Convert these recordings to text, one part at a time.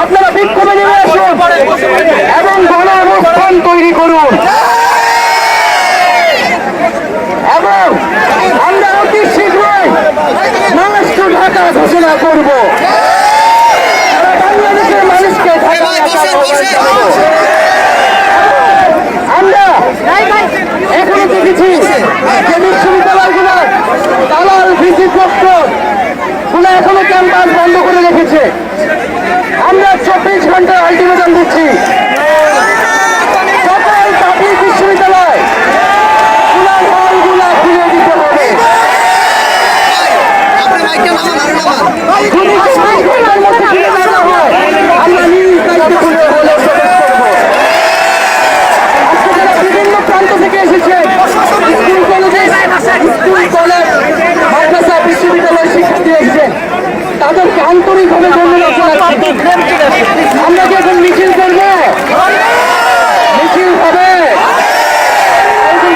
আপনারা বিক্ষোভে নেমে আসুন এবং গণ অবস্থান তৈরি করুন এবং আমরা অতি শীঘ্রই মহারাষ্ট্র ঢাকা ঘোষণা করব। বাংলাদেশের মানুষকে আমরা এখনো দেখেছি যে বিশ্ববিদ্যালয়গুলো দালাল ভিসি প্রক্টর গুলো এখনো ক্যাম্পাস বন্ধ করে রেখেছে। আমরা 24 ঘন্টার আলটিমেটাম দিচ্ছি সকল পাবলিক বিশ্ববিদ্যালয় হলগুলা খুলে দিতে হবে। আমরা নিজ দায়িত্ব খুলে হলে বিভিন্ন প্রান্ত থেকে এসেছে স্কুল কলেজ মাদ্রাসা বিশ্ববিদ্যালয়ের শিক্ষার্থী এসেছেন, তাদেরকে আন্তরিকভাবে ধন্যবাদ জানাচ্ছি। আমরা কি এখন মিছিল করবো? মিছিল হবে,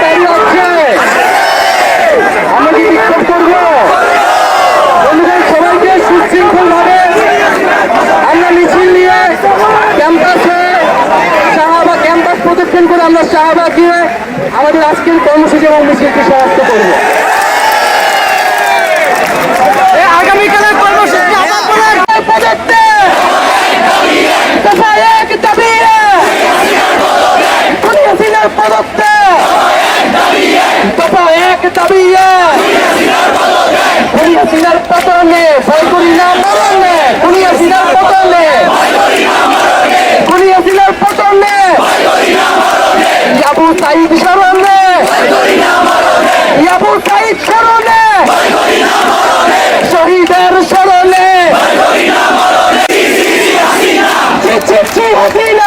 দাঁড়িয়ে আছে, আমরা কি বিক্ষোভ করবো? বন্ধুদের সবাইকে সুশৃঙ্খল ভাবে আমরা মিছিল নিয়ে ক্যাম্পাসে শাহবাগ ক্যাম্পাস প্রদক্ষিণ করে আমরা শাহবাগ দিয়ে আমাদের আজকের কর্মসূচি এবং মিছিলকে সমাপ্ত করব। আগামীকালের কর্মসূচি পতনে ভয় করি না মরণে, খুনিয়াসিনার পতনে খুনিয়াসিনার পতনে আবু সাইদ স্মরণে আবু সাইদ স্মরণে শহীদের স্মরণে হাসিনা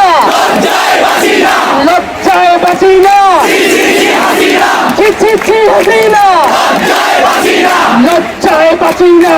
লজ্জায় বাঁচিনা হাসিনা লজ্জায় বাঁচিনা